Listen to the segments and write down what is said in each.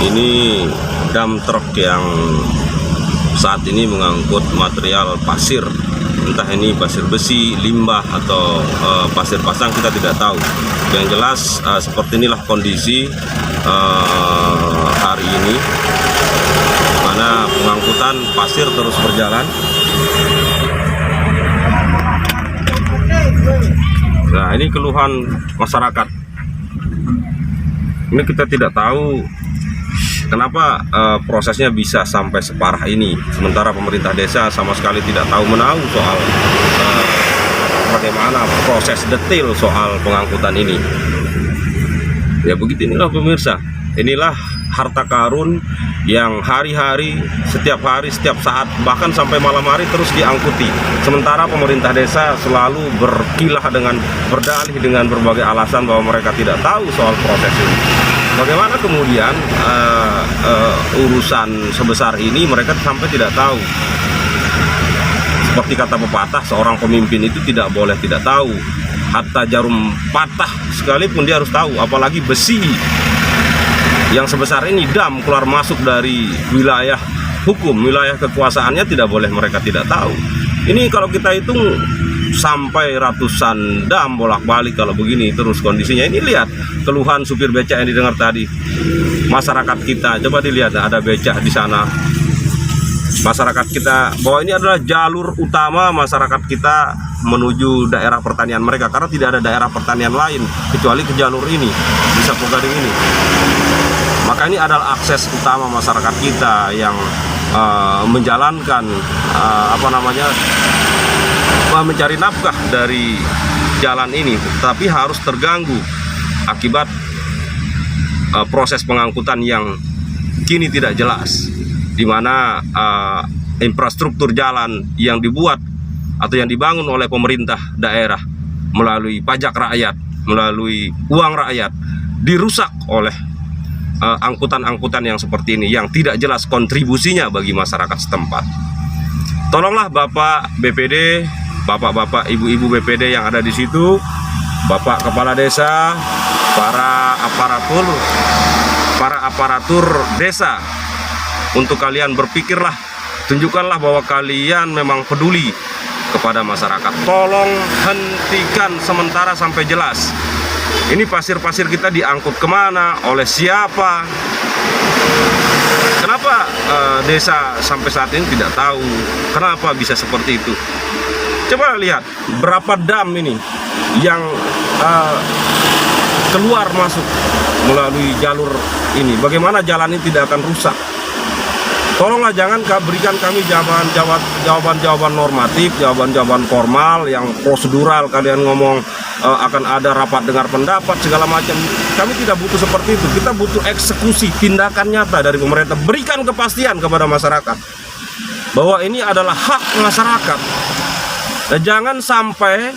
Ini dam truk yang saat ini mengangkut material pasir, entah ini pasir besi, limbah, atau pasir pasang, kita tidak tahu. Yang jelas seperti inilah kondisi hari ini, mana pengangkutan pasir terus berjalan. Nah, ini keluhan masyarakat. Ini kita tidak tahu kenapa prosesnya bisa sampai separah ini, sementara pemerintah desa sama sekali tidak tahu menahu soal bagaimana proses detail soal pengangkutan ini. Ya begitu, inilah pemirsa, inilah harta karun yang hari-hari, setiap saat, bahkan sampai malam hari terus diangkuti. Sementara pemerintah desa selalu berdalih dengan berbagai alasan bahwa mereka tidak tahu soal proses ini. Bagaimana kemudian urusan sebesar ini mereka sampai tidak tahu? Seperti kata pepatah, seorang pemimpin itu tidak boleh tidak tahu. Hatta jarum patah sekalipun dia harus tahu, apalagi besi yang sebesar ini, dam keluar masuk dari wilayah hukum, wilayah kekuasaannya, tidak boleh mereka tidak tahu. Ini kalau kita hitung sampai ratusan dam bolak-balik kalau begini terus kondisinya. Ini lihat keluhan supir becak yang didengar tadi. Masyarakat kita, coba dilihat, ada becak di sana. Masyarakat kita, bahwa ini adalah jalur utama masyarakat kita menuju daerah pertanian mereka, karena tidak ada daerah pertanian lain kecuali ke jalur ini, di Sapo Gading ini. Maka ini adalah akses utama masyarakat kita yang menjalankan mencari nafkah dari jalan ini, tapi harus terganggu akibat proses pengangkutan yang kini tidak jelas, di mana infrastruktur jalan yang dibuat atau yang dibangun oleh pemerintah daerah melalui pajak rakyat, melalui uang rakyat, dirusak oleh angkutan-angkutan yang seperti ini, yang tidak jelas kontribusinya bagi masyarakat setempat. Tolonglah Bapak BPD, Bapak-bapak, Ibu-ibu BPD yang ada di situ, Bapak Kepala Desa, para aparatur desa, untuk kalian berpikirlah, tunjukkanlah bahwa kalian memang peduli kepada masyarakat. Tolong hentikan sementara sampai jelas. Ini pasir-pasir kita diangkut kemana, oleh siapa? Kenapa desa sampai saat ini tidak tahu? Kenapa bisa seperti itu? Coba lihat berapa dam ini yang keluar masuk melalui jalur ini. Bagaimana jalan ini tidak akan rusak? Tolonglah jangan berikan kami jawaban-jawaban normatif, jawaban-jawaban formal yang prosedural. Kalian ngomong akan ada rapat dengar pendapat segala macam. Kami tidak butuh seperti itu. Kita butuh eksekusi, tindakan nyata dari pemerintah. Berikan kepastian kepada masyarakat bahwa ini adalah hak masyarakat. Dan jangan sampai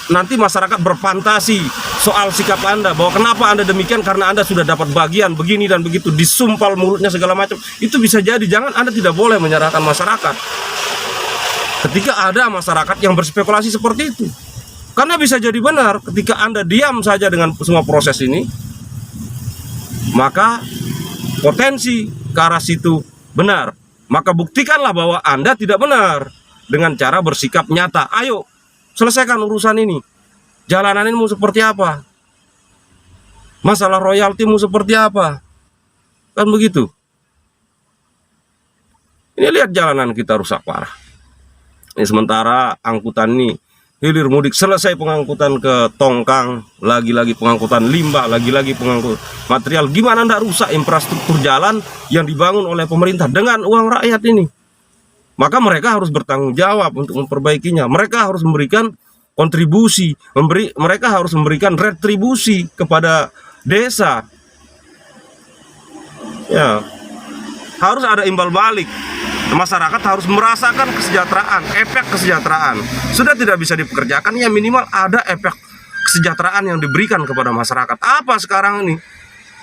nanti masyarakat berfantasi soal sikap Anda, bahwa kenapa Anda demikian, karena Anda sudah dapat bagian begini dan begitu, disumpal mulutnya segala macam. Itu bisa jadi. Jangan, Anda tidak boleh menyerahkan masyarakat ketika ada masyarakat yang berspekulasi seperti itu, karena bisa jadi benar ketika Anda diam saja dengan semua proses ini, maka potensi ke arah situ benar. Maka buktikanlah bahwa Anda tidak benar dengan cara bersikap nyata. Ayo selesaikan urusan ini. Jalanan ini mau seperti apa? Masalah royalti mau seperti apa? Kan begitu. Ini lihat jalanan kita rusak parah. Ini sementara angkutan ini hilir mudik, selesai pengangkutan ke Tongkang, lagi-lagi pengangkutan limbah, lagi-lagi pengangkut material. Gimana ndak rusak infrastruktur jalan yang dibangun oleh pemerintah dengan uang rakyat ini? Maka mereka harus bertanggung jawab untuk memperbaikinya. Mereka harus memberikan kontribusi, mereka harus memberikan retribusi kepada desa. Ya, harus ada imbal balik. Masyarakat harus merasakan kesejahteraan, efek kesejahteraan. Sudah tidak bisa dipekerjakan, ya minimal ada efek kesejahteraan yang diberikan kepada masyarakat. Apa sekarang ini?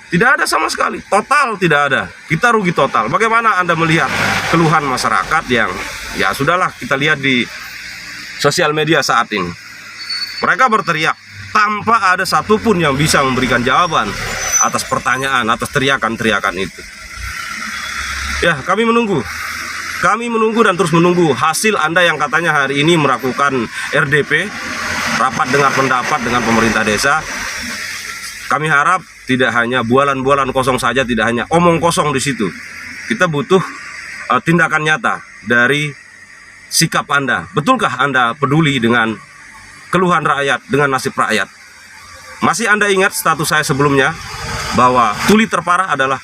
Tidak ada sama sekali, total tidak ada. Kita rugi total. Bagaimana Anda melihat keluhan masyarakat yang, ya sudahlah, kita lihat di sosial media saat ini. Mereka berteriak tanpa ada satupun yang bisa memberikan jawaban atas pertanyaan, atas teriakan-teriakan itu. Ya, kami menunggu dan terus menunggu hasil Anda yang katanya hari ini melakukan RDP, rapat dengar pendapat dengan pemerintah desa. Kami harap tidak hanya bualan-bualan kosong saja, tidak hanya omong kosong di situ. Kita butuh tindakan nyata dari sikap Anda. Betulkah Anda peduli dengan keluhan rakyat, dengan nasib rakyat? Masih Anda ingat status saya sebelumnya bahwa tuli terparah adalah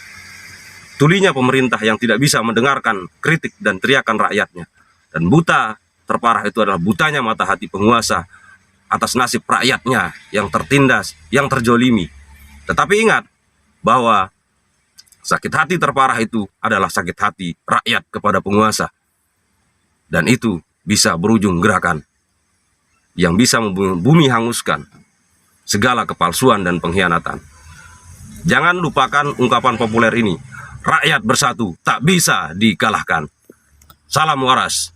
tulinya pemerintah yang tidak bisa mendengarkan kritik dan teriakan rakyatnya. Dan buta terparah itu adalah butanya mata hati penguasa atas nasib rakyatnya yang tertindas, yang terjolimi. Tetapi ingat bahwa sakit hati terparah itu adalah sakit hati rakyat kepada penguasa. Dan itu bisa berujung gerakan yang bisa bumi hanguskan segala kepalsuan dan pengkhianatan. Jangan lupakan ungkapan populer ini. Rakyat bersatu tak bisa dikalahkan. Salam waras.